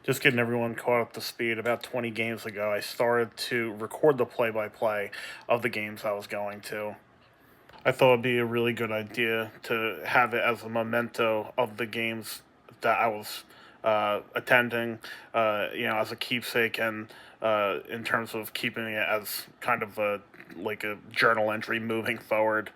Just getting everyone caught up to speed. About 20 games ago, I started to record the play by play of the games I was going to. I thought it'd be a really good idea to have it as a memento of the games that I was attending, as a keepsake, and in terms of keeping it as kind of a journal entry moving forward.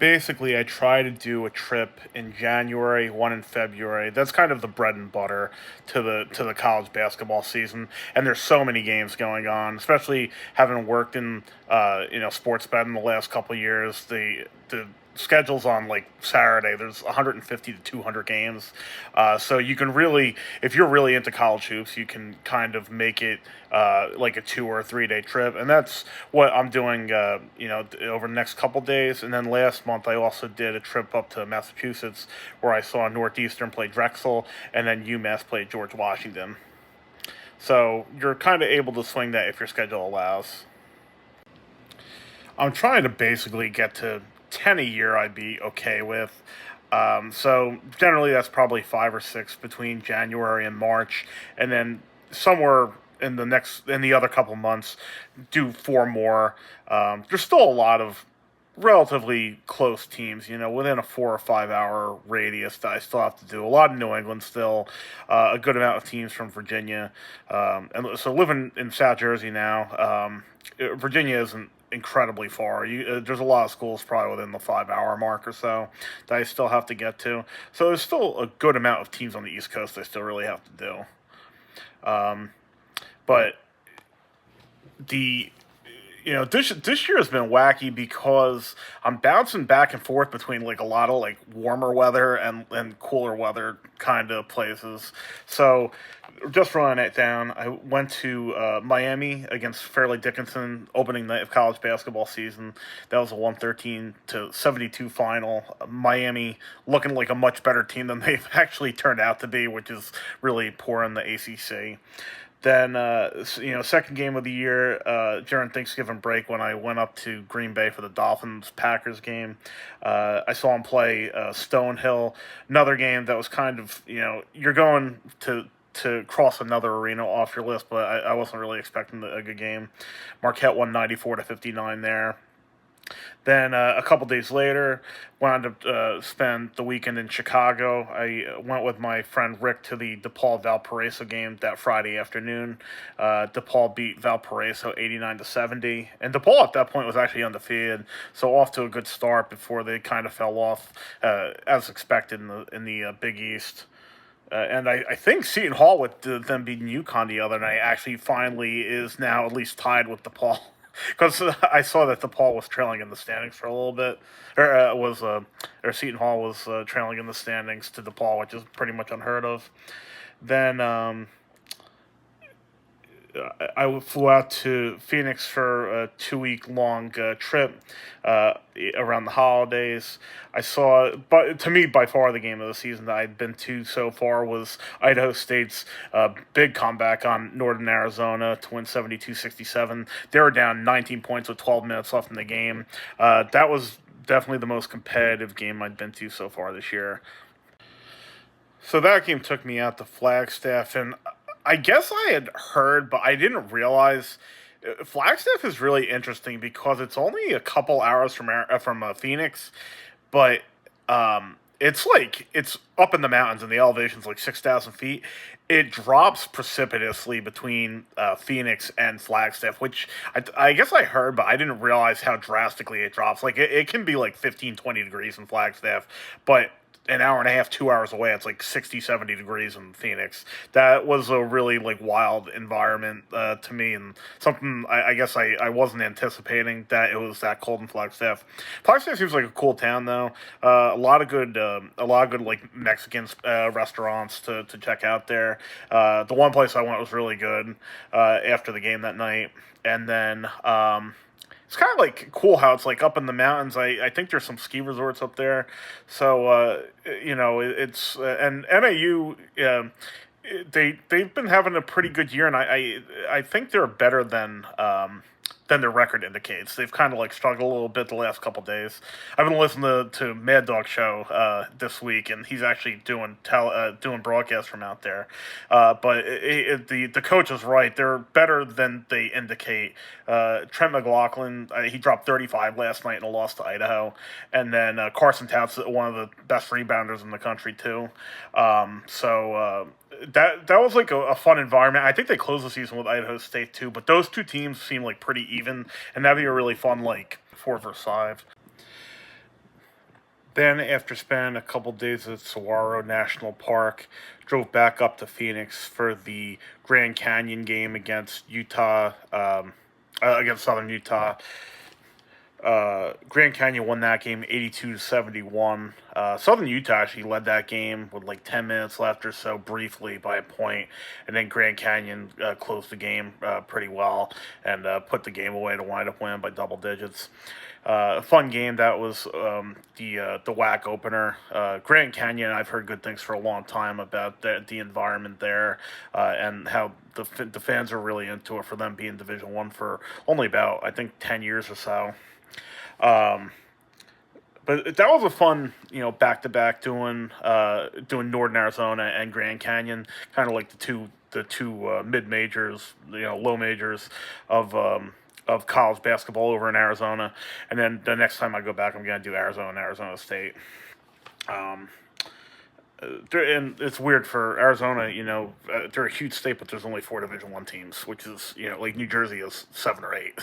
Basically, I try to do a trip in January, one in February. That's kind of the bread and butter to the college basketball season. And there's so many games going on, especially having worked in sports bet in the last couple of years. The schedules on like Saturday, there's 150 to 200 games. So you can really, if you're really into college hoops, you can kind of make it like a 2 or 3 day trip, and that's what I'm doing. Over the next couple days, and then last month I also did a trip up to Massachusetts where I saw Northeastern play Drexel, and then UMass play George Washington. So you're kind of able to swing that if your schedule allows. I'm trying to basically get to 10 a year. I'd be okay with. So generally, that's probably 5 or 6 between January and March, and then somewhere in the other couple months, do 4 more. There's still a lot of relatively close teams, within a 4 or 5 hour radius that I still have to do. A lot of New England still, a good amount of teams from Virginia. And so living in South Jersey now, Virginia isn't incredibly far. There's a lot of schools probably within the 5 hour mark or so that I still have to get to. So there's still a good amount of teams on the East Coast I still really have to do. Um, but the this year has been wacky because I'm bouncing back and forth between like a lot of like warmer weather and cooler weather kind of places. So just running it down, I went to Miami against Fairleigh Dickinson opening night of college basketball season. That was a 113-72 final. Miami looking like a much better team than they've actually turned out to be, which is really poor in the ACC. Then, second game of the year during Thanksgiving break when I went up to Green Bay for the Dolphins Packers game. I saw him play Stonehill, another game that was kind of, you're going to cross another arena off your list, but I wasn't really expecting a good game. Marquette won 94-59 there. Then a couple days later, wound up spend the weekend in Chicago. I went with my friend Rick to the DePaul Valparaiso game that Friday afternoon. DePaul beat Valparaiso 89-70, and DePaul at that point was actually undefeated, so off to a good start before they kind of fell off as expected in the Big East. And I think Seton Hall, with them beating UConn the other night, actually finally is now at least tied with DePaul. Because I saw that DePaul was trailing in the standings for a little bit, or Seton Hall was trailing in the standings to DePaul, which is pretty much unheard of. Then I flew out to Phoenix for a 2 week long trip around the holidays. I saw, but to me, by far the game of the season that I'd been to so far was Idaho State's big comeback on Northern Arizona to win 72-67. They were down 19 points with 12 minutes left in the game. That was definitely the most competitive game I'd been to so far this year. So that game took me out to Flagstaff, and I guess I had heard, but I didn't realize Flagstaff is really interesting because it's only a couple hours from Phoenix, but it's up in the mountains and the elevation's like 6,000 feet. It drops precipitously between Phoenix and Flagstaff, which I guess I heard, but I didn't realize how drastically it drops. Like it can be like 15, 20 degrees in Flagstaff, but an hour and a half, 2 hours away, it's like 60, 70 degrees in Phoenix. That was a really like wild environment to me, and something I guess I wasn't anticipating that it was that cold in Flagstaff. Flagstaff seems like a cool town though. A lot of good like Mexican restaurants to check out there. The one place I went was really good after the game that night, and then. It's kind of like cool how it's like up in the mountains. I think there's some ski resorts up there, so it's and NAU. They've been having a pretty good year, and I think they're better than than their record indicates. They've kind of like struggled a little bit the last couple days. I've been listening to Mad Dog Show this week, and he's actually doing broadcasts from out there. But the coach is right; they're better than they indicate. Trent McLaughlin, he dropped 35 last night in a loss to Idaho, and then Carson Towns, one of the best rebounders in the country too. That was like a fun environment. I think they closed the season with Idaho State too, but those two teams seem like pretty even, and that'd be a really fun like 4 versus 5. Then, after spending a couple days at Saguaro National Park, drove back up to Phoenix for the Grand Canyon game against against Southern Utah. Grand Canyon won that game 82-71. Southern Utah actually led that game with like 10 minutes left or so, briefly by a point, and then Grand Canyon closed the game pretty well and put the game away to wind up winning by double digits. A fun game. That was the WAC opener. Grand Canyon, I've heard good things for a long time about the environment there and how the fans are really into it, for them being Division One for only about, I think, 10 years or so. But that was a fun, back to back doing Northern Arizona and Grand Canyon, kind of like the two mid majors, low majors of college basketball over in Arizona, and then the next time I go back, I'm gonna do Arizona and Arizona State. And it's weird for Arizona, they're a huge state, but there's only 4 Division I teams, which is, like New Jersey is 7 or 8.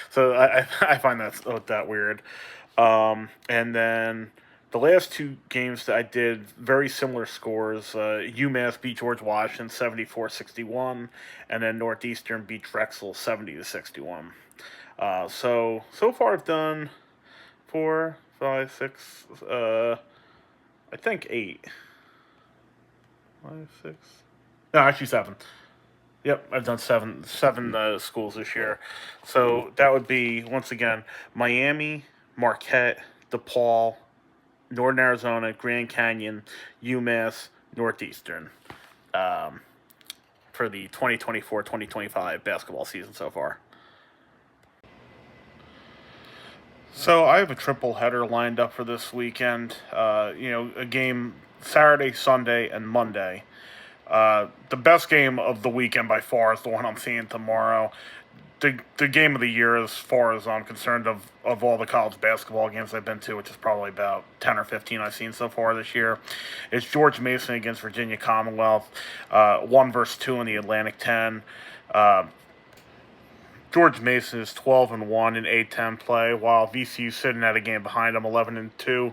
So I find that weird. And then the last 2 games that I did, very similar scores. UMass beat George Washington 74-61, and then Northeastern beat Drexel 70-61. So far I've done 4, 5, 6, I think 8. 5, 6. No, actually 7. Yep, I've done seven schools this year. So that would be, once again, Miami, Marquette, DePaul, Northern Arizona, Grand Canyon, UMass, Northeastern, for the 2024-2025 basketball season so far. So I have a triple header lined up for this weekend. A game Saturday, Sunday, and Monday. The best game of the weekend by far is the one I'm seeing tomorrow. The game of the year, as far as I'm concerned, of all the college basketball games I've been to, which is probably about 10 or 15 I've seen so far this year, is George Mason against Virginia Commonwealth, 1 versus 2 in the Atlantic 10. George Mason is 12-1 in A10 play, while VCU sitting at a game behind them, 11-2.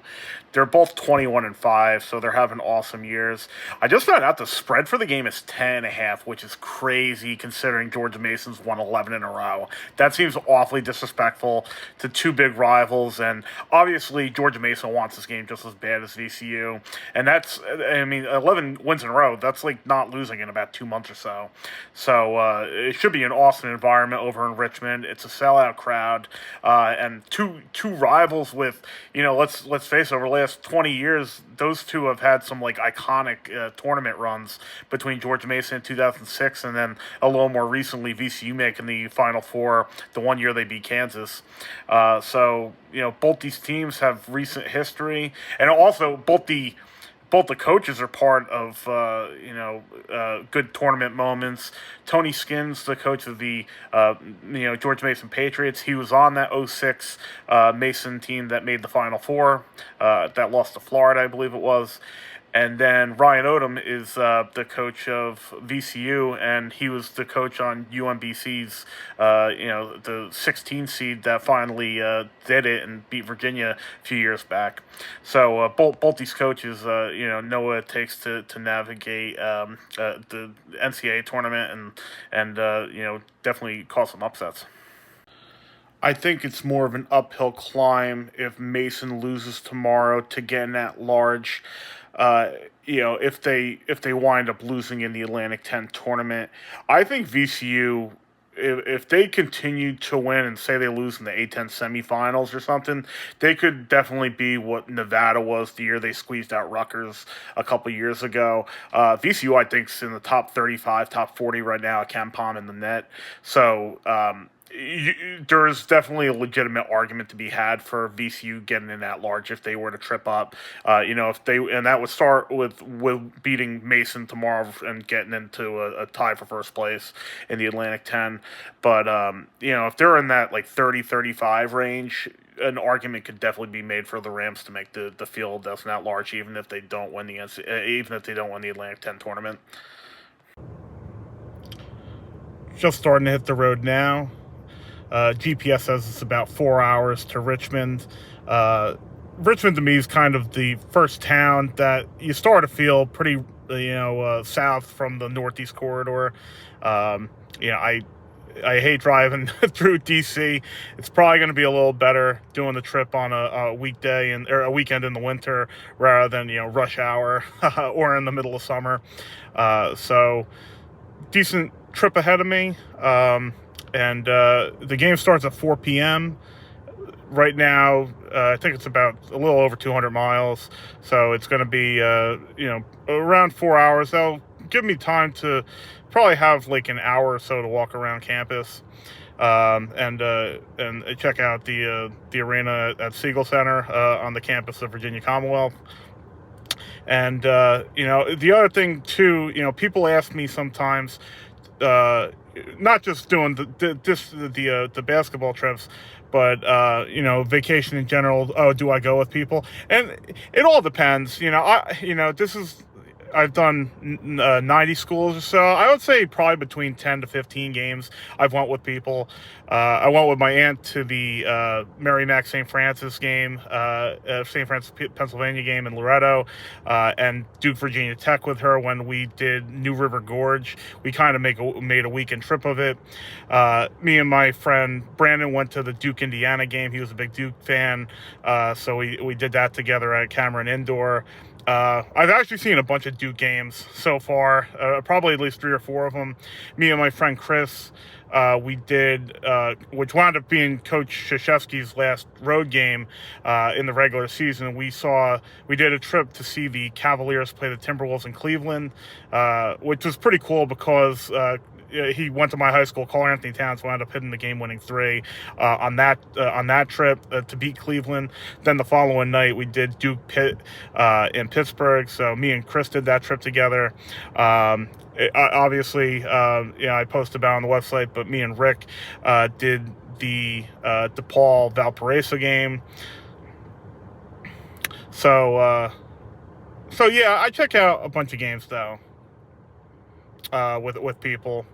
They're both 21-5, so they're having awesome years. I just found out the spread for the game is 10.5, which is crazy considering George Mason's won 11 in a row. That seems awfully disrespectful to 2 big rivals, and obviously George Mason wants this game just as bad as VCU. And 11 wins in a row, that's like not losing in about 2 months or so. So it should be an awesome environment over in Richmond. It's a sellout crowd, and two rivals with, let's face it, over the last 20 years, those two have had some like iconic tournament runs, between George Mason in 2006 and then a little more recently VCU making the Final Four the one year they beat Kansas. Both these teams have recent history, and also both the coaches are part of good tournament moments. Tony Skins, the coach of the George Mason Patriots, he was on that 06 Mason team that made the Final Four, that lost to Florida, I believe it was. And then Ryan Odom is the coach of VCU, and he was the coach on UMBC's, the 16 seed that finally did it and beat Virginia a few years back. So both these coaches, know what it takes to navigate the NCAA tournament and definitely cause some upsets. I think it's more of an uphill climb if Mason loses tomorrow to get in at large. If they wind up losing in the Atlantic 10 tournament, I think VCU, if they continue to win and say they lose in the A10 semifinals or something, they could definitely be what Nevada was the year they squeezed out Rutgers a couple years ago. VCU, I think, is in the top 35, top 40 right now at KenPom in the net. So, There's definitely a legitimate argument to be had for VCU getting in that large if they were to trip up. If they and that would start with beating Mason tomorrow and getting into a tie for first place in the Atlantic 10. But if they're in that like 30-35 range, an argument could definitely be made for the Rams to make the field that's not large, even if they don't win even if they don't win the Atlantic 10 tournament. Just starting to hit the road now. GPS says it's about 4 hours to Richmond. Richmond to me is kind of the first town that you start to feel pretty, south from the Northeast corridor. I hate driving through DC. It's probably going to be a little better doing the trip on a weekday or a weekend in the winter rather than rush hour or in the middle of summer. So decent trip ahead of me. And the game starts at 4 p.m. Right now, I think it's about a little over 200 miles. So it's going to be, around 4 hours. That'll give me time to probably have like an hour or so to walk around campus and check out the arena at Siegel Center on the campus of Virginia Commonwealth. And, the other thing, too, people ask me sometimes, not just doing the basketball trips, but vacation in general. Oh, do I go with people? And it all depends. I've done 90 schools or so. I would say probably between 10 to 15 games I've went with people. I went with my aunt to the Merrimack St. Francis game, St. Francis, Pennsylvania game in Loretto, and Duke, Virginia Tech with her when we did New River Gorge. We kind of made a weekend trip of it. Me and my friend Brandon went to the Duke, Indiana game. He was a big Duke fan, so we did that together at Cameron Indoor. I've actually seen a bunch of Duke games so far, probably at least 3 or 4 of them. Me and my friend Chris, we did, which wound up being Coach Krzyzewski's last road game in the regular season. We did a trip to see the Cavaliers play the Timberwolves in Cleveland, which was pretty cool because he went to my high school. Carl Anthony Towns wound up hitting the game-winning 3 on that trip to beat Cleveland. Then the following night, we did Duke Pitt in Pittsburgh. So me and Chris did that trip together. Obviously, I posted about it on the website, but me and Rick did the DePaul Valparaiso game. So yeah, I check out a bunch of games though with people.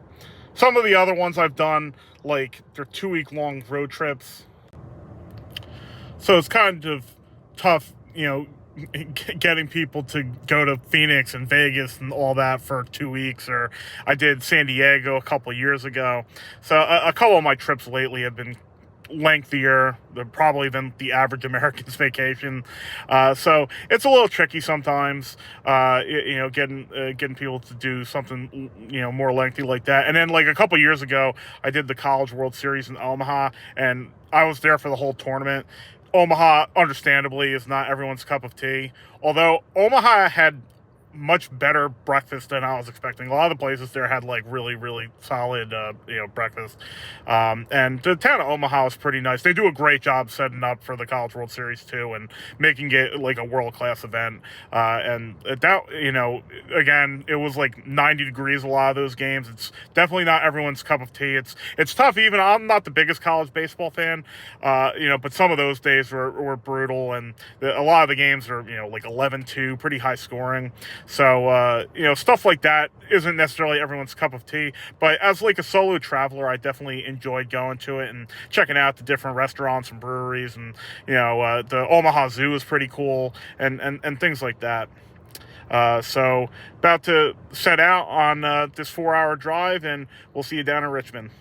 Some of the other ones I've done, like, they're 2-week-long road trips. So it's kind of tough, getting people to go to Phoenix and Vegas and all that for 2 weeks. Or I did San Diego a couple of years ago. So a couple of my trips lately have been lengthier probably than the average American's vacation. So it's a little tricky sometimes, getting people to do something, more lengthy like that. And then like a couple years ago, I did the College World Series in Omaha, and I was there for the whole tournament. Omaha, understandably, is not everyone's cup of tea. Although Omaha had much better breakfast than I was expecting. A lot of the places there had like really, really solid, breakfast. And the town of Omaha is pretty nice. They do a great job setting up for the College World Series too, and making it like a world-class event. And that, again, it was like 90 degrees a lot of those games. It's definitely not everyone's cup of tea. It's tough. Even I'm not the biggest college baseball fan, but some of those days were brutal, and a lot of the games are, like 11-2, pretty high scoring. So, stuff like that isn't necessarily everyone's cup of tea, but as like a solo traveler, I definitely enjoyed going to it and checking out the different restaurants and breweries, and, the Omaha Zoo is pretty cool, and things like that. So about to set out on this 4-hour drive, and we'll see you down in Richmond.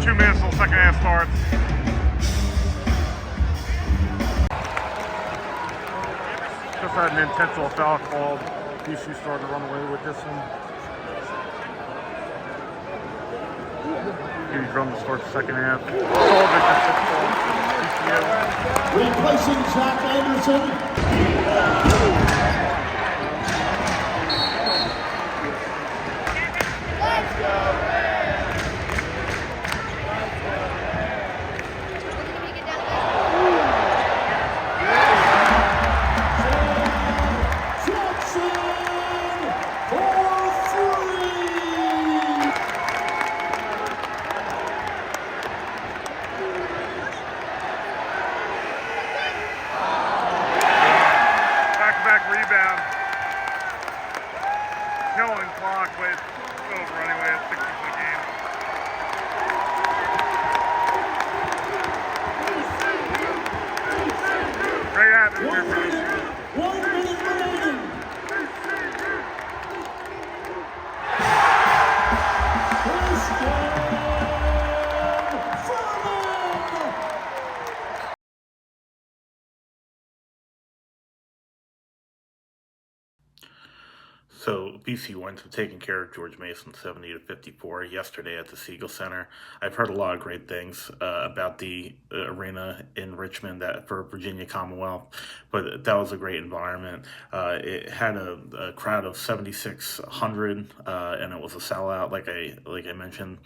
2 minutes till the second half starts. Just had an intentional foul called. VCU started to run away with this one. Huge run to start the second half. Replacing Zach Anderson. Rebound. Killing clock, but it's over anyway. It's 60 for the game. Great atmosphere for this. 1 minute remaining. So VCU went to taking care of George Mason 70-54 yesterday at the Siegel Center. I've heard a lot of great things about the arena in Richmond for Virginia Commonwealth, but that was a great environment. It had a crowd of 7,600, and it was a sellout, like I mentioned.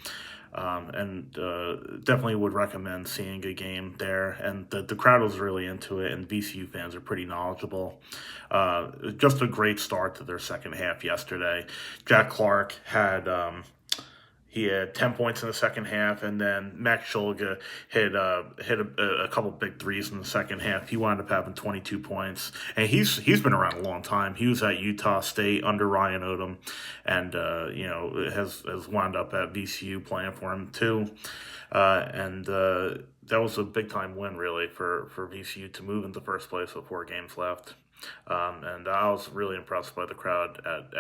And definitely would recommend seeing a game there. And the crowd was really into it, and VCU fans are pretty knowledgeable. Just a great start to their second half yesterday. Jack Clark had 10 points in the second half, and then Max Shulga hit a couple big threes in the second half. He wound up having 22 points, and he's been around a long time. He was at Utah State under Ryan Odom, and has wound up at VCU playing for him too. And that was a big time win really for VCU to move into first place with 4 games left. And I was really impressed by the crowd at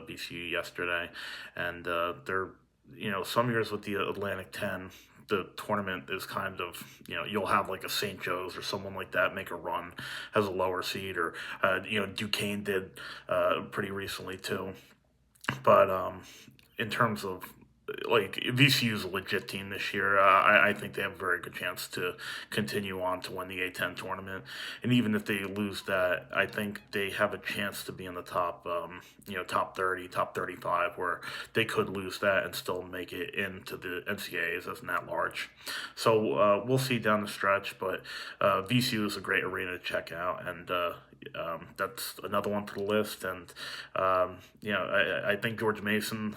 VCU yesterday, and they're. Some years with the Atlantic 10, the tournament is kind of, you'll have like a St. Joe's or someone like that make a run as a lower seed, or, Duquesne did pretty recently too. But in terms of, like, VCU's a legit team this year. I think they have a very good chance to continue on to win the A10 tournament. And even if they lose that, I think they have a chance to be in the top, top 30, top 35, where they could lose that and still make it into the NCAAs as an at-large. So we'll see down the stretch, but VCU is a great arena to check out, and that's another one to the list. And I think George Mason,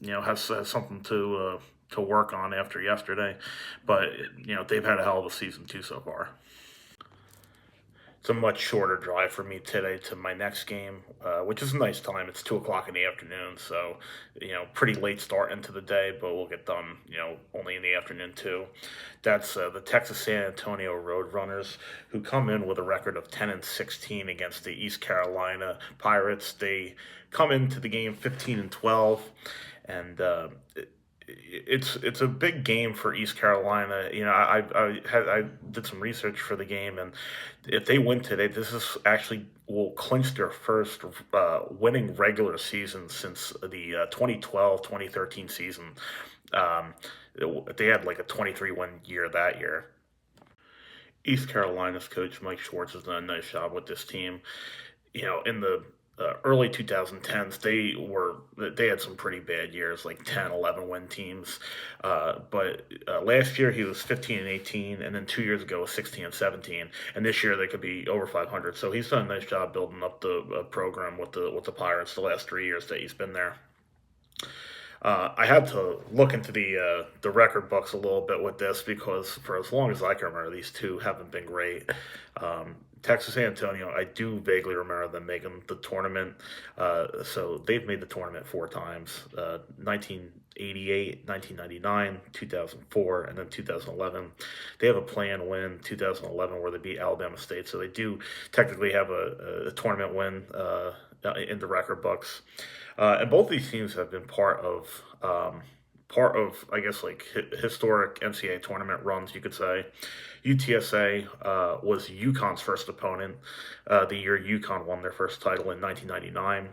has something to work on after yesterday, but they've had a hell of a season too so far. It's a much shorter drive for me today to my next game, which is a nice time. It's 2:00 in the afternoon, so pretty late start into the day, but we'll get done only in the afternoon too. That's the Texas San Antonio Roadrunners, who come in with a record of 10-16 against the East Carolina Pirates. They come into the game 15-12, and it's a big game for East Carolina. I did some research for the game, and if they win today, this is actually will clinch their first winning regular season since the 2012-2013 season. They had like a 23-win year that year. East Carolina's coach Mike Schwartz has done a nice job with this team. In the early 2010s, they had some pretty bad years, like 10, 11 win teams. But last year he was 15-18, and then 2 years ago was 16-17, and this year they could be over 500. So he's done a nice job building up the program with the Pirates the last 3 years that he's been there. I had to look into the record books a little bit with this, because for as long as I can remember, these two haven't been great. Texas San Antonio, I do vaguely remember them making the tournament. So they've made the tournament 4 times, 1988, 1999, 2004, and then 2011. They have a play-in win 2011 where they beat Alabama State, so they do technically have a tournament win in the record books. And both these teams have been part of part of, I guess, like historic NCAA tournament runs, you could say. UTSA was UConn's first opponent the year UConn won their first title in 1999.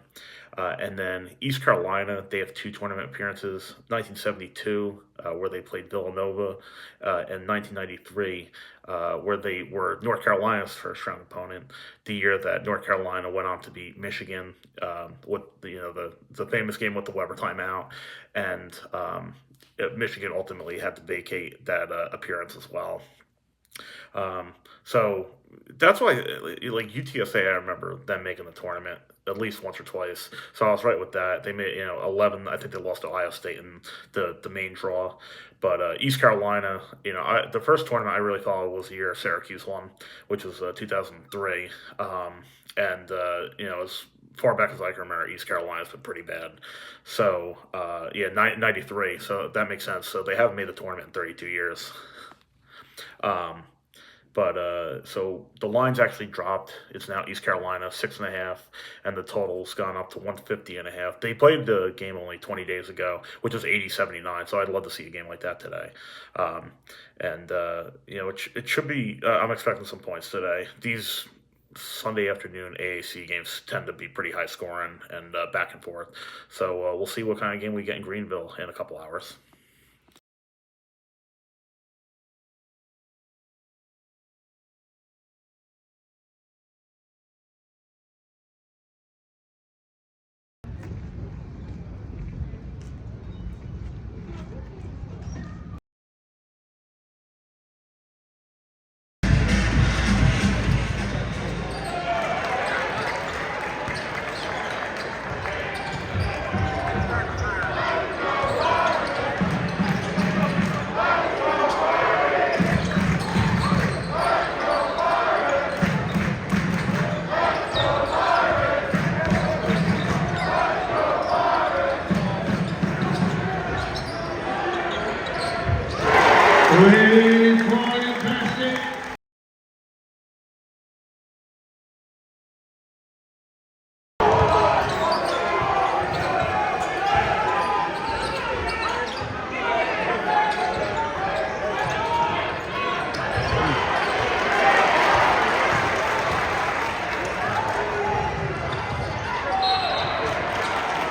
And then East Carolina, they have two tournament appearances: 1972, where they played Villanova, and 1993, where they were North Carolina's first round opponent. The year that North Carolina went on to beat Michigan, with the famous game with the Weber timeout, and Michigan ultimately had to vacate that appearance as well. So that's why, like UTSA, I remember them making the tournament at least once or twice. So I was right with that. They made 11. I think they lost to Ohio State in the main draw, but East Carolina, the first tournament I really followed was the year Syracuse won, which was 2003, and as far back as I can remember, East Carolina's been pretty bad. So yeah, 93. So that makes sense. So they haven't made the tournament in 32 years. Um, but so the line's actually dropped. It's now East Carolina 6.5, and the total's gone up to 150.5. They played the game only 20 days ago, which was 80-79. So I'd love to see a game like that today. And it should be. I'm expecting some points today. These Sunday afternoon AAC games tend to be pretty high scoring and back and forth. So we'll see what kind of game we get in Greenville in a couple hours.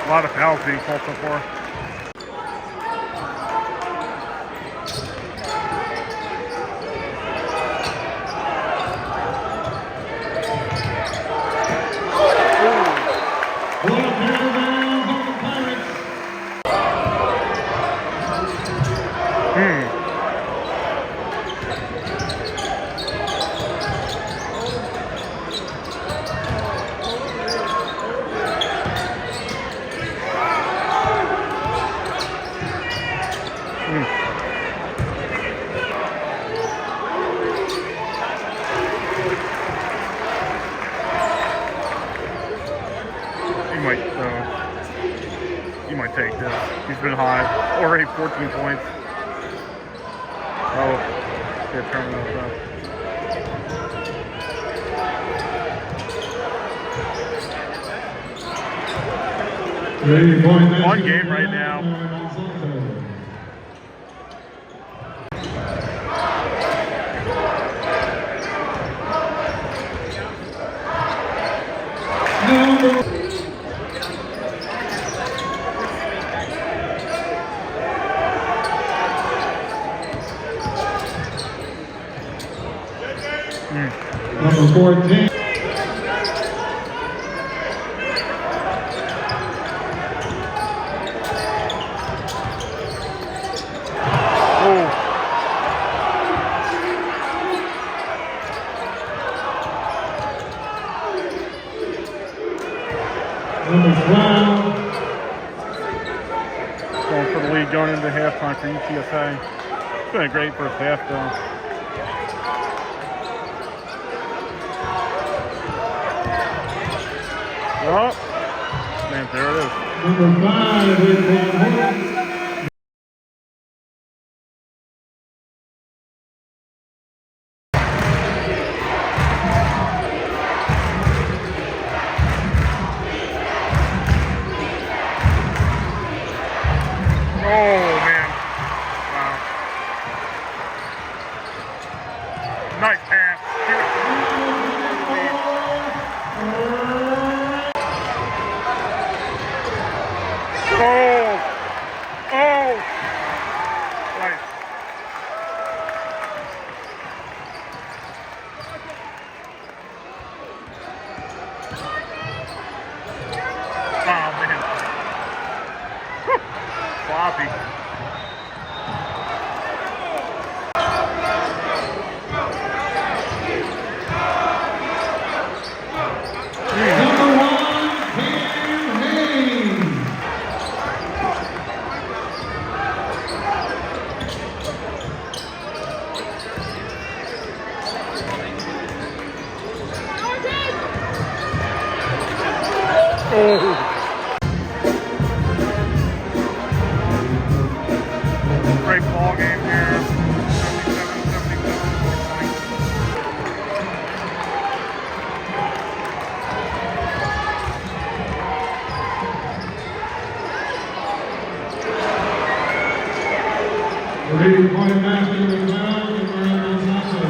A lot of fouls being called so far. He might take this. He's been high. Already 14 points. Oh, yeah, turn those up. One game right now. Number 14. Going for the lead going into halftime for UTSA. It's been a great first half though. Oh, man, there it is. Number 5 is Oh, man. Oh! Oh! Right. Oh, man. Whew. Sloppy. Number 1, Cam Hayes. Oh! Great ball game here. 77-77. The leading point master is now Fernando Sasso.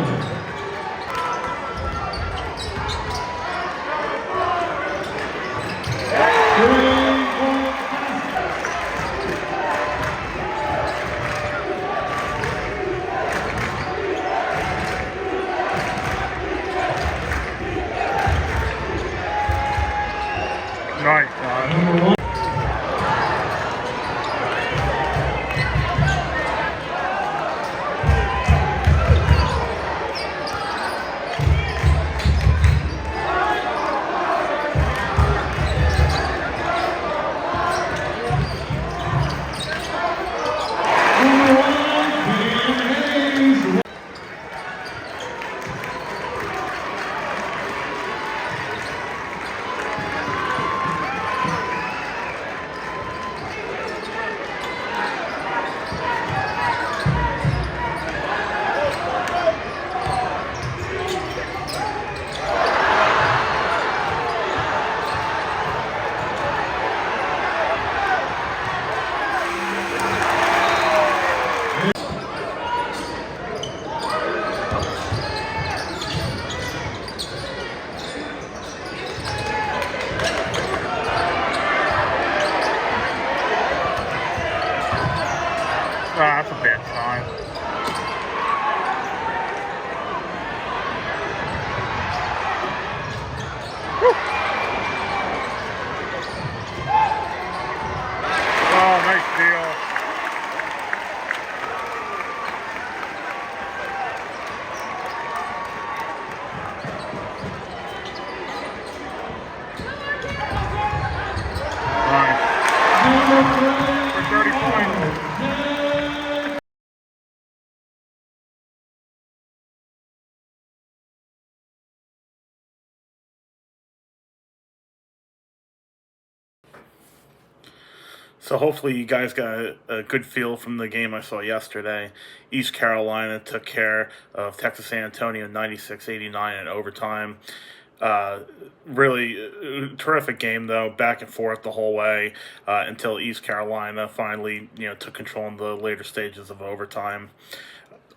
Nice, Number 1. That's a bad sign. Whew. Oh, nice deal. Nice. For 30 points. So hopefully you guys got a good feel from the game I saw yesterday. East Carolina took care of Texas San Antonio 96-89 in overtime. Really terrific game though, back and forth the whole way until East Carolina finally took control in the later stages of overtime.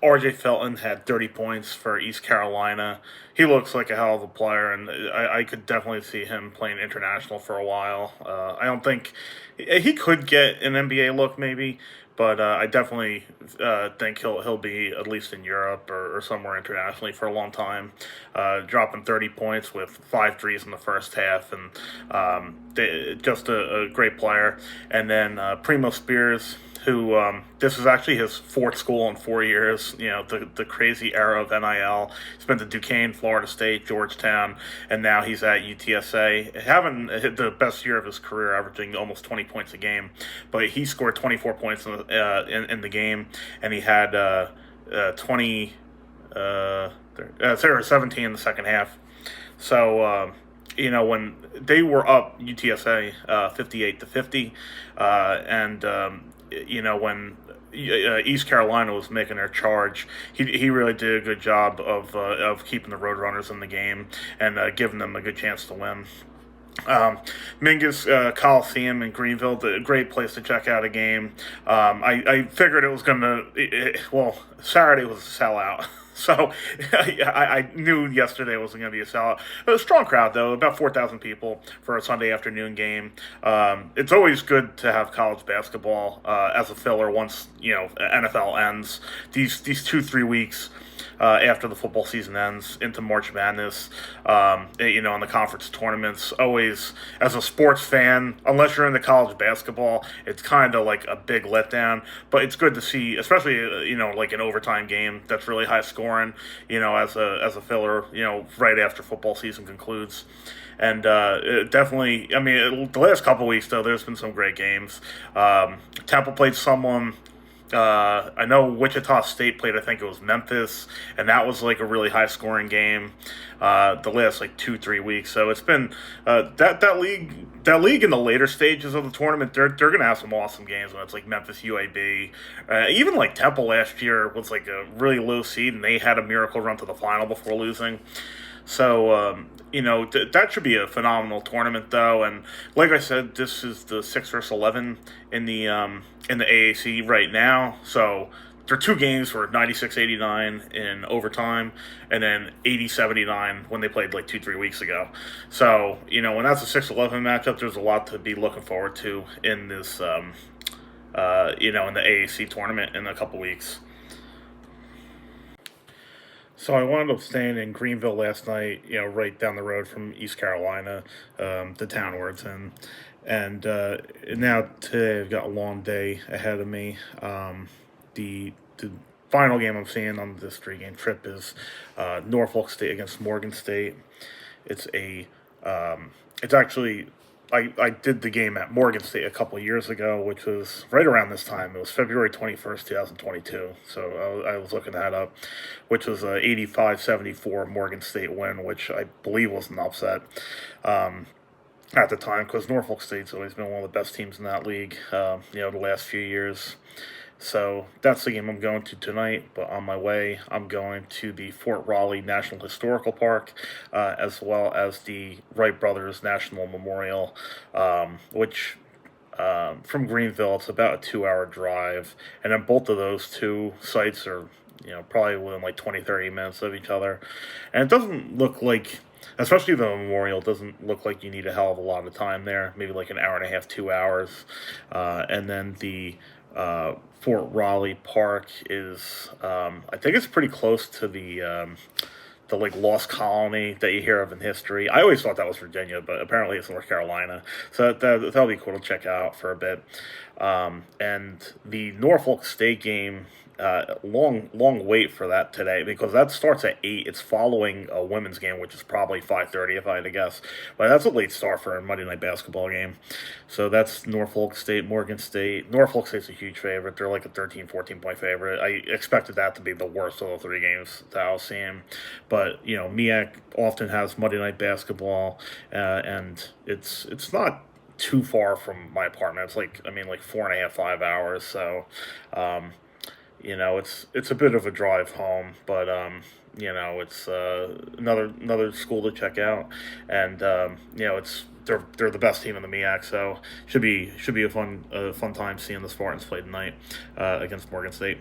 R.J. Felton had 30 points for East Carolina. He looks like a hell of a player, and I could definitely see him playing international for a while. I don't think he could get an NBA look, maybe, but I definitely think he'll be at least in Europe or somewhere internationally for a long time. Dropping 30 points with 5 threes in the first half, and just a great player. And then Primo Spears, who this is actually his fourth school in 4 years. The crazy era of NIL. He's been to Duquesne, Florida State, Georgetown, and now he's at UTSA. Having hit the best year of his career, averaging almost 20 points a game. But he scored 24 points in the game, and he had 17 in the second half. So. When they were up UTSA 58-50, and when East Carolina was making their charge, he really did a good job of keeping the Roadrunners in the game and giving them a good chance to win. Mingus Coliseum in Greenville, a great place to check out a game. I figured it was going to, Saturday was a sellout. So I knew yesterday wasn't going to be a sellout. A strong crowd, though, about 4,000 people for a Sunday afternoon game. It's always good to have college basketball as a filler once, NFL ends. These 2-3 weeks after the football season ends into March Madness, in the conference tournaments. Always, as a sports fan, unless you're into college basketball, it's kind of like a big letdown. But it's good to see, especially like an overtime game that's really high scoring. As a filler, right after football season concludes. And definitely, I mean, the last couple weeks though, there's been some great games. Temple played someone. I know Wichita State played. I think it was Memphis, and that was like a really high scoring game. The last like 2-3 weeks, so it's been that league in the later stages of the tournament. They're gonna have some awesome games when it's like Memphis UAB, even like Temple last year was like a really low seed, and they had a miracle run to the final before losing. So, that should be a phenomenal tournament, though. And like I said, this is the 6 versus 11 in the AAC right now. So there are two games were 96-89 in overtime, and then 80-79 when they played like 2-3 weeks ago. So when that's a 6-11 matchup, there's a lot to be looking forward to in this, in the AAC tournament in a couple weeks. So I wound up staying in Greenville last night, right down the road from East Carolina, the town where it's in. And now today I've got a long day ahead of me. The final game I'm seeing on this 3-game trip is Norfolk State against Morgan State. It's actually I did the game at Morgan State a couple of years ago, which was right around this time. It was February 21st, 2022. So I was looking that up, which was a 85-74 Morgan State win, which I believe was an upset at the time because Norfolk State's always been one of the best teams in that league, the last few years. So that's the game I'm going to tonight. But on my way, I'm going to the Fort Raleigh National Historical Park, as well as the Wright Brothers National Memorial, which from Greenville, it's about a 2-hour drive. And then both of those two sites are, probably within like 20-30 minutes of each other. And it doesn't look like, especially the memorial, doesn't look like you need a hell of a lot of time there, maybe like an hour and a half, 2 hours. And then the Fort Raleigh Park is, I think it's pretty close to the like lost colony that you hear of in history. I always thought that was Virginia, but apparently it's North Carolina. So that'll be cool to check out for a bit. And the Norfolk State game, long wait for that today because that starts at 8. It's following a women's game, which is probably 5:30 if I had to guess. But that's a late start for a Monday night basketball game. So that's Norfolk State, Morgan State. Norfolk State's a huge favorite. They're like a 13, 14-point favorite. I expected that to be the worst of the 3 games that I was seeing. But, MEAC often has Monday night basketball, and it's not too far from my apartment. It's like 4.5, 5 hours. So, it's a bit of a drive home, but it's another school to check out, and they're the best team in the MEAC, so should be a fun time seeing the Spartans play tonight against Morgan State.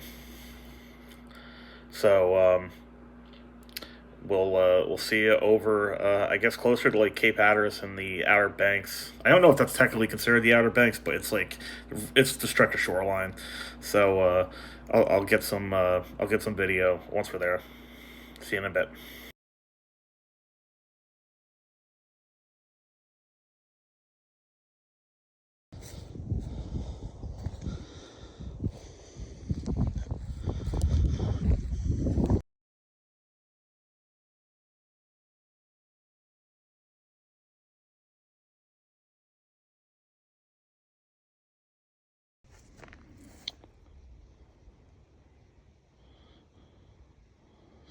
So we'll see you over, I guess, closer to like Cape Hatteras and the Outer Banks. I don't know if that's technically considered the Outer Banks, but it's the stretch of shoreline. So I'll get some video once we're there. See you in a bit.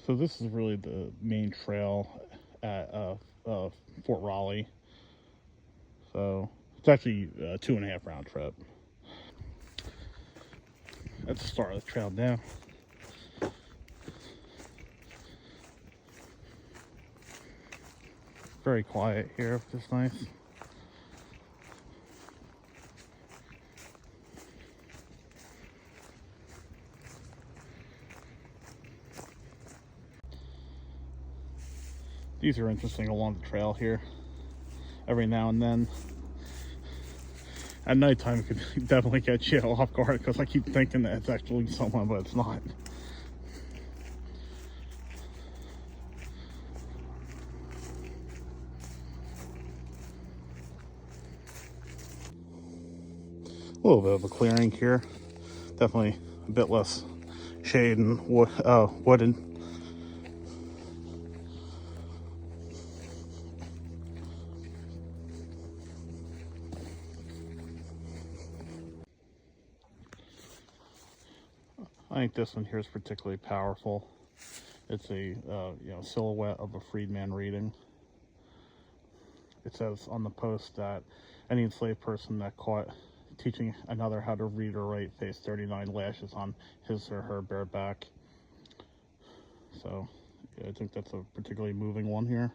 So this is really the main trail at Fort Raleigh. So it's actually a 2.5 round trip. That's the start of the trail now. Very quiet here, which is nice. These are interesting along the trail here. Every now and then. At nighttime, it could definitely get you off guard because I keep thinking that it's actually someone, but it's not. A little bit of a clearing here. Definitely a bit less shade and wooded. I think this one here is particularly powerful. It's a silhouette of a freedman reading. It says on the post that any enslaved person that caught teaching another how to read or write faced 39 lashes on his or her bare back. So yeah, I think that's a particularly moving one here.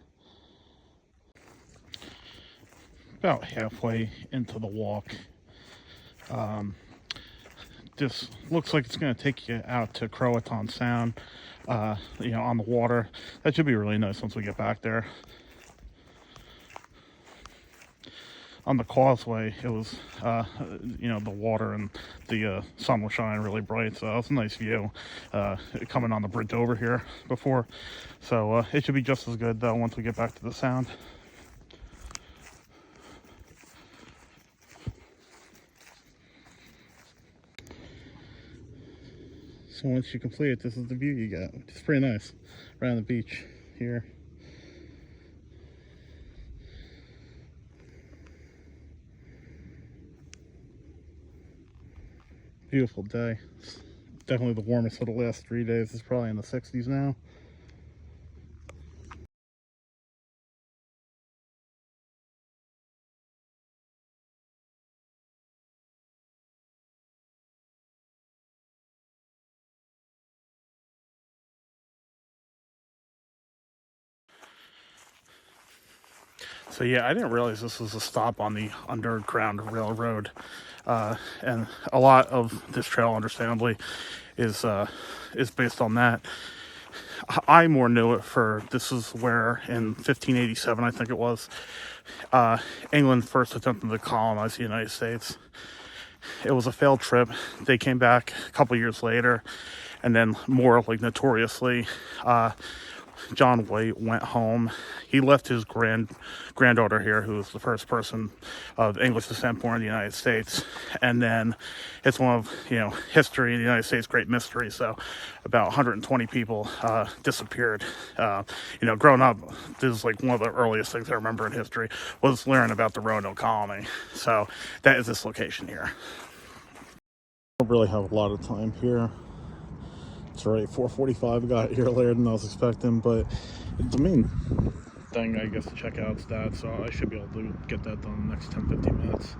About halfway into the walk. This looks like it's going to take you out to Croatan Sound, on the water. That should be really nice once we get back there. On the causeway, it was, the water and the sun was shining really bright, so it was a nice view coming on the bridge over here before. So it should be just as good, though, once we get back to the Sound. So once you complete it, this is the view you get. It's pretty nice around the beach here. Beautiful day. It's definitely the warmest for the last 3 days. It's probably in the 60s now. So yeah, I didn't realize this was a stop on the Underground Railroad, and a lot of this trail, understandably, is based on that. I more knew it for this is where in 1587, I think it was, England first attempted to colonize the United States. It was a failed trip. They came back a couple years later, and then more like notoriously, John White went home. He left his granddaughter here, who was the first person of English descent born in the United States. And then it's one of, history in the United States, great mystery. So about 120 people disappeared. Growing up, this is like one of the earliest things I remember in history was learning about the Roanoke colony. So that is this location here. I don't really have a lot of time here. It's right, 4:45. Got here later than I was expecting, but the main thing, I guess, to check out is that, so I should be able to get that done in the next 10-15 minutes.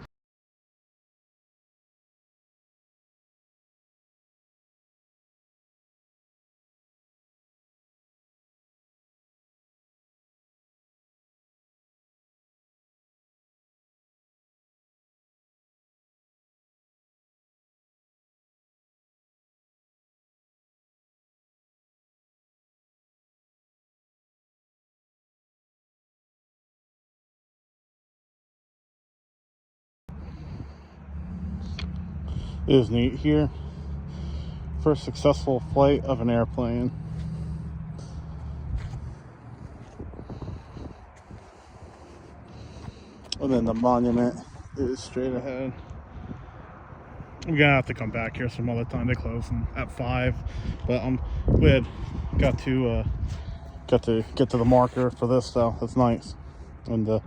It is neat here. First successful flight of an airplane. And then the monument is straight ahead. I'm gonna have to come back here some other time. They close at 5, but we had got to get to the marker for this, so that's nice and a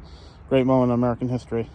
great moment in American history.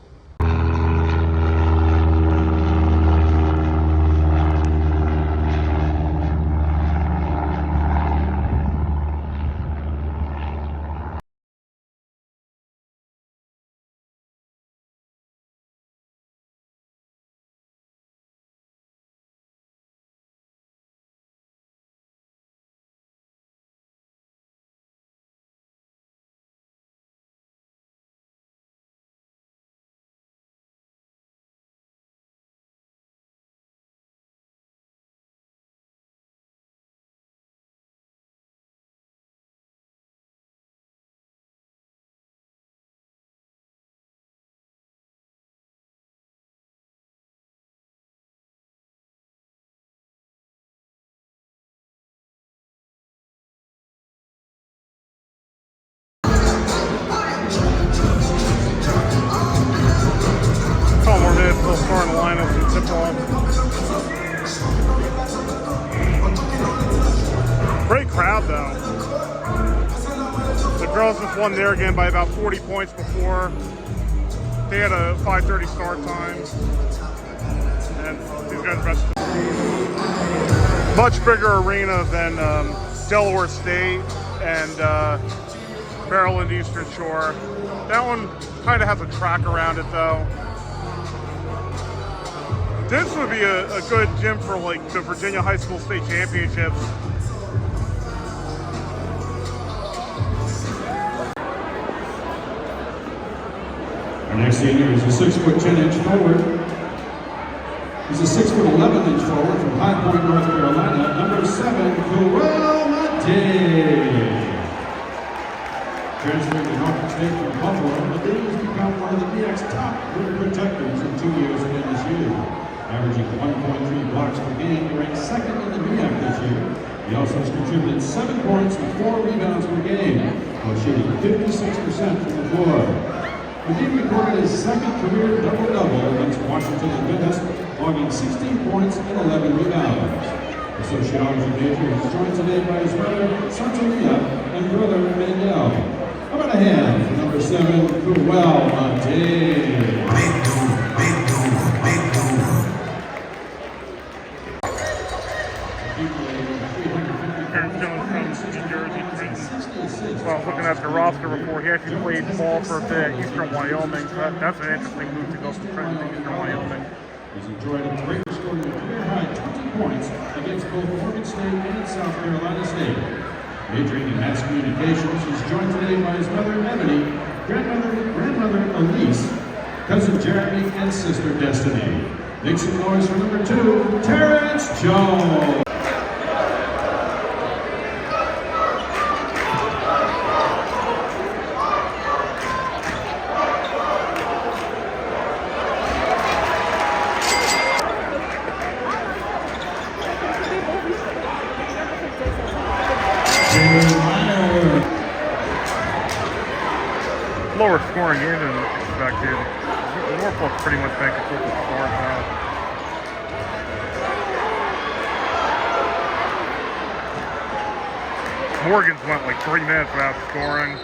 tip-off. Great crowd, though. The girls just won there again by about 40 points before. They had a 5:30 start time. And these guys rested. Much bigger arena than Delaware State and Maryland Eastern Shore. That one kind of has a track around it, though. This would be a good gym for like the Virginia High School State Championships. Our next senior is a 6'10" forward. He's a 6'11" forward from High Point, North Carolina, number 7, Joel Mate. Transferring to Norfolk State from Buffalo, Mate has become one of the BX top rim protectors in 2 years at NSU. Averaging 1.3 blocks per game, he ranks second in the BX this year. He also has contributed 7 points and 4 rebounds per game, while shooting 56% from the floor. Mate recorded his second career double-double against Washington and Memphis, logging 16 points and 11 rebounds. Associate Honors Major is joined today by his brother, Santeria, and brother, Mandel. How about a hand for number 7, Joel Mate? Well, looking at the roster before, he actually played ball for a bit at Eastern Wyoming, so that's an interesting move to go from Trenton to Eastern Wyoming. He's enjoyed a great scoring a career-high 20 points against both Oregon State and South Carolina State. Majoring in mass communications, he's joined today by his mother, Ebony, grandmother Elise, cousin Jeremy, and sister Destiny. Make some noise for number 2, Terrence Jones. Lower scoring game than expected. Norfolk's pretty much back and forth with scores now. Morgan's went like 3 minutes without scoring.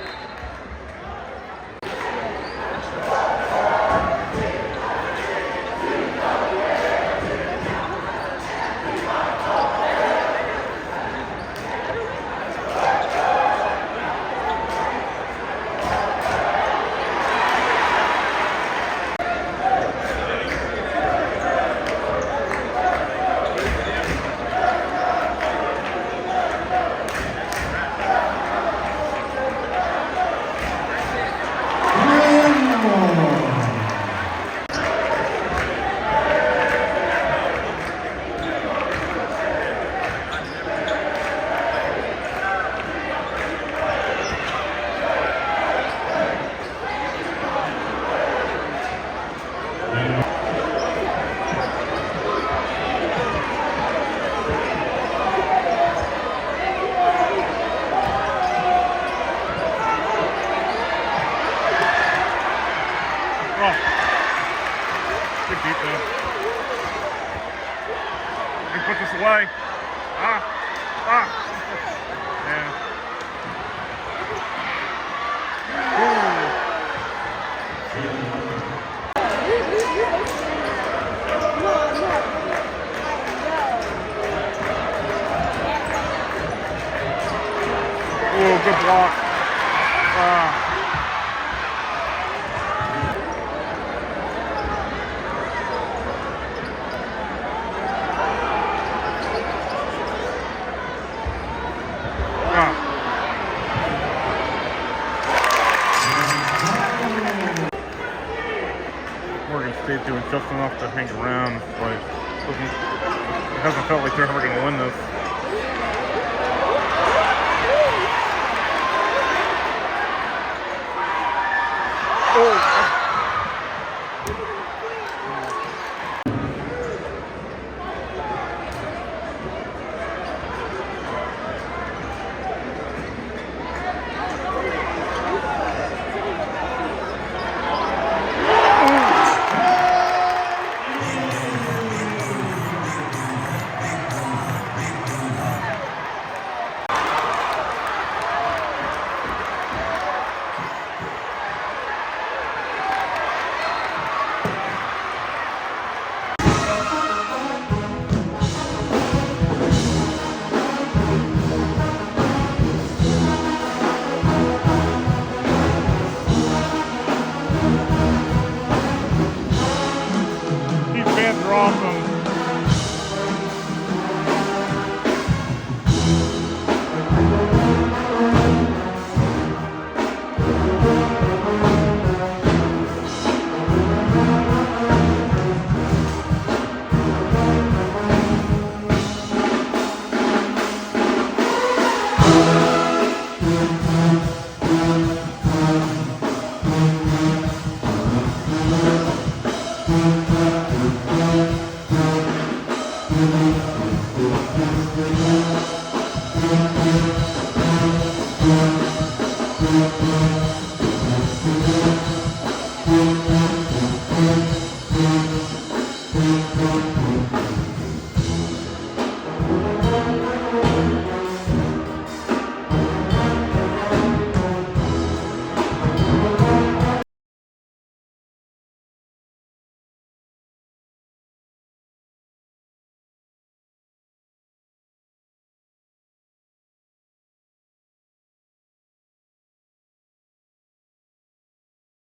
Good defense. We put this away. Yeah. Ooh, good block. Oregon State doing just enough to hang around, but it hasn't felt like they're ever going to win this. awesome.